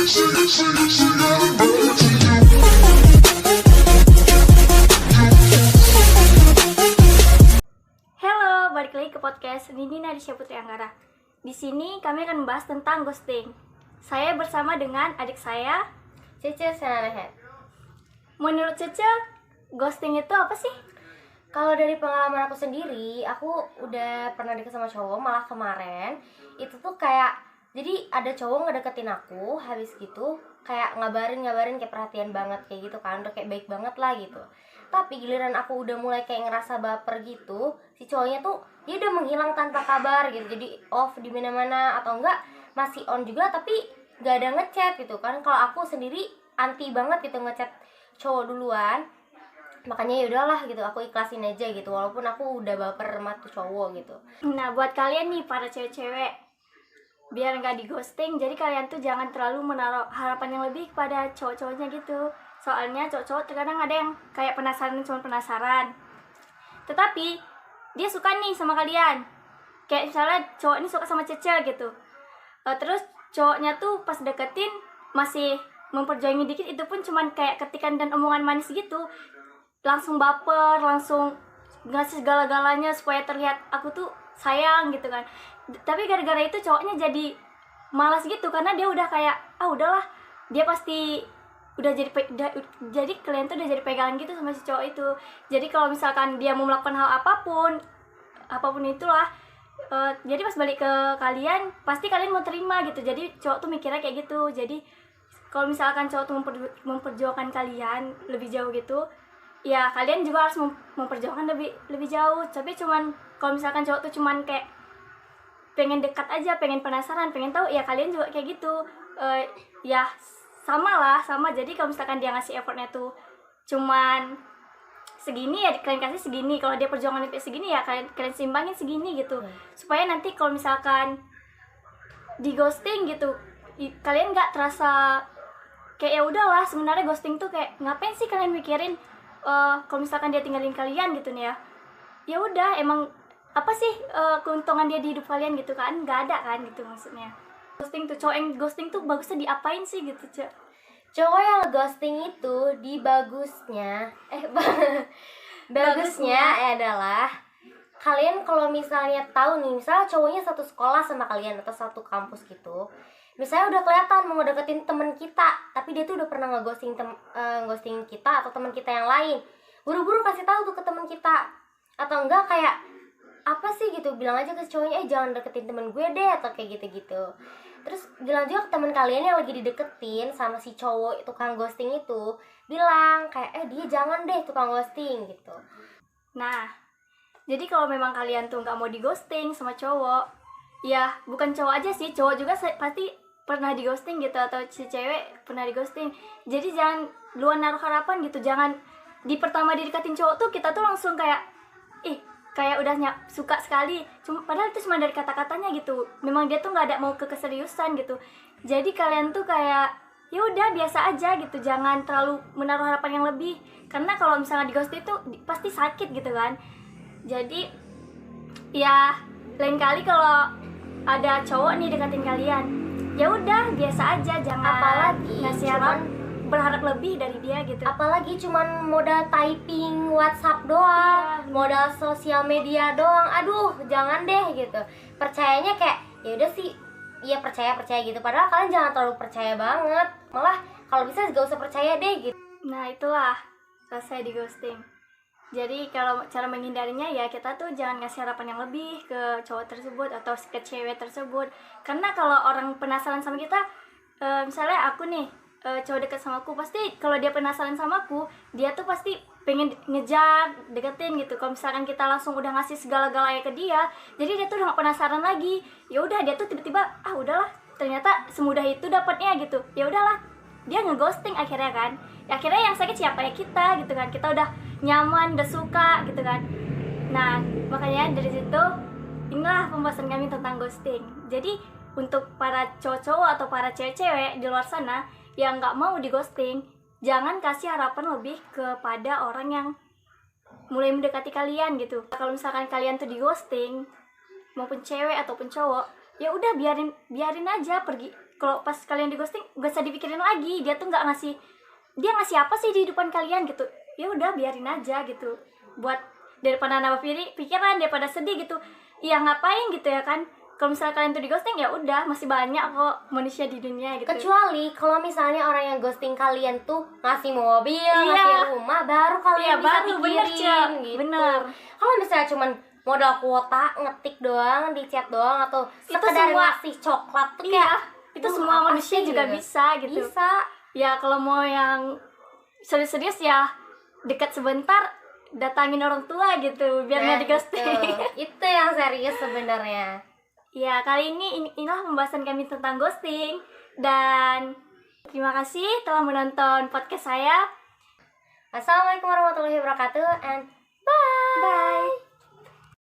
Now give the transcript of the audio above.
Halo, balik lagi ke podcast Nini Nadisha Putri Anggara. Di sini kami akan membahas tentang ghosting. Saya bersama dengan adik saya, Cece Senarehet. Menurut Cece, ghosting itu apa sih? Kalau dari pengalaman aku sendiri, aku udah pernah deket sama cowok. Malah kemarin itu tuh kayak, jadi ada cowok ngedeketin aku, habis gitu kayak ngabarin kayak perhatian banget kayak gitu kan, udah kayak baik banget lah gitu. Tapi giliran aku udah mulai kayak ngerasa baper gitu, si cowoknya tuh dia udah menghilang tanpa kabar gitu. Jadi off di mana-mana, atau enggak masih on juga tapi gak ada ngechat gitu kan. Kalau aku sendiri anti banget gitu ngechat cowok duluan. Makanya yaudahlah gitu, aku ikhlasin aja gitu, walaupun aku udah baper sama tuh cowok gitu. Nah, buat kalian nih para cewek-cewek, biar nggak di ghosting, jadi kalian tuh jangan terlalu menaruh harapan yang lebih kepada cowok-cowoknya gitu. Soalnya cowok-cowok terkadang ada yang kayak penasaran, cuma penasaran, tetapi dia suka nih sama kalian. Kayak misalnya cowok ini suka sama Cece gitu, terus cowoknya tuh pas deketin masih memperjuangin dikit, itu pun cuman kayak ketikan dan omongan manis gitu, langsung baper, langsung ngasih segala-galanya supaya terlihat aku tuh sayang gitu kan. Tapi gara-gara itu cowoknya jadi malas gitu, karena dia udah kayak udahlah, dia pasti udah jadi kalian tuh udah jadi pegangan gitu sama si cowok itu. Jadi kalau misalkan dia mau melakukan hal apapun itulah, jadi pas balik ke kalian pasti kalian mau terima gitu. Jadi cowok tuh mikirnya kayak gitu. Jadi kalau misalkan cowok tuh memperjuangkan kalian lebih jauh gitu, ya kalian juga harus memperjuangkan lebih jauh. Tapi cuman kalau misalkan cowok tuh cuman kayak pengen dekat aja, pengen penasaran, pengen tahu, ya kalian juga kayak gitu. Ya sama. Jadi kalau misalkan dia ngasih effortnya tuh cuman segini, ya kalian kasih segini. Kalau dia perjuangan sampai segini, ya kalian seimbangin segini gitu. Supaya nanti kalau misalkan di ghosting gitu, kalian nggak terasa kayak ya udahlah, sebenarnya ghosting tuh kayak ngapain sih kalian mikirin kalau misalkan dia tinggalin kalian gitu nih ya. Ya udah, emang apa sih keuntungan dia di hidup kalian gitu kan? Nggak ada kan gitu maksudnya. Ghosting tuh, cowok yang ghosting tuh bagusnya diapain sih gitu, Cek? Cowok yang ghosting itu bagusnya adalah kalian kalau misalnya tahu nih, misalnya cowoknya satu sekolah sama kalian atau satu kampus gitu, misalnya udah kelihatan mau ngedeketin temen kita, tapi dia tuh udah pernah ghosting kita atau teman kita yang lain, buru-buru kasih tahu tuh ke teman kita. Atau enggak kayak apa sih gitu, bilang aja ke cowoknya, jangan deketin temen gue deh, atau kayak gitu-gitu. Terus bilang juga ke teman kalian yang lagi dideketin sama si cowok tukang ghosting itu, bilang kayak dia jangan deh tukang ghosting gitu. Nah, jadi kalau memang kalian tuh nggak mau di ghosting sama cowok, ya bukan cowok aja sih, cowok juga pasti pernah di ghosting gitu, atau si cewek pernah di ghosting. Jadi jangan luar naruh harapan gitu. Jangan di pertama dideketin cowok tuh kita tuh langsung kayak kayak udah suka sekali, padahal itu cuma dari kata-katanya gitu. Memang dia tuh nggak ada mau ke keseriusan gitu. Jadi kalian tuh kayak ya udah biasa aja gitu, jangan terlalu menaruh harapan yang lebih, karena kalau misalnya di ghosting itu pasti sakit gitu kan. Jadi ya lain kali kalau ada cowok nih deketin kalian, ya udah biasa aja, jangan Apalagi ngasih harapan berharap lebih dari dia gitu. Apalagi cuman modal typing WhatsApp doang, modal sosial media doang. Aduh, jangan deh gitu. Percayanya kayak ya udah sih, iya percaya gitu. Padahal kalian jangan terlalu percaya banget. Malah kalau bisa gak usah percaya deh gitu. Nah, itulah selesai di ghosting. Jadi kalau cara menghindarinya, ya kita tuh jangan ngasih harapan yang lebih ke cowok tersebut atau ke cewek tersebut. Karena kalau orang penasaran sama kita, misalnya aku nih, cowok dekat sama aku, pasti kalau dia penasaran sama aku, dia tuh pasti pengen ngejar, deketin gitu. Kalau misalkan kita langsung udah ngasih segala-galanya ke dia, jadi dia tuh udah gak penasaran lagi. Ya udah, dia tuh tiba-tiba udahlah, ternyata semudah itu dapatnya gitu. Ya udahlah, dia ngeghosting akhirnya kan. Ya, akhirnya yang sakit siapa? Ya kita gitu kan. Kita udah nyaman, udah suka gitu kan. Nah, makanya dari situ inilah pembahasan kami tentang ghosting. Jadi untuk para cowok-cowok atau para cewek-cewek di luar sana yang nggak mau di ghosting, jangan kasih harapan lebih kepada orang yang mulai mendekati kalian gitu. Kalau misalkan kalian tuh di ghosting, maupun cewek ataupun cowok, ya udah biarin aja pergi. kalau pas kalian di ghosting gak usah dipikirin lagi, dia ngasih apa sih di depan kalian gitu. Ya udah biarin aja gitu, buat daripada nambah pikiran, daripada sedih gitu ya ngapain gitu ya kan. Kalau misalnya kalian tuh di ghosting ya udah, masih banyak kok manusia di dunia gitu. Kecuali kalau misalnya orang yang ghosting kalian tuh ngasih mobil, Iya. ngasih rumah, baru kalian bisa baru bener, pikirin Cak. gitu. Bener. Kalau misalnya cuman modal kuota, ngetik doang, di chat doang, atau Itu sekedar semua- ngasih coklat tuh Iya, kayak itu "Duh, semua apa manusia sih?" juga gitu. bisa gitu. Bisa. Ya kalau mau yang serius-serius ya dekat sebentar, datangin orang tua gitu biar nggak di ghosting. Itu yang serius sebenarnya. Ya, kali ini inilah pembahasan kami tentang ghosting. Dan terima kasih telah menonton podcast saya. Assalamualaikum warahmatullahi wabarakatuh and bye. Bye.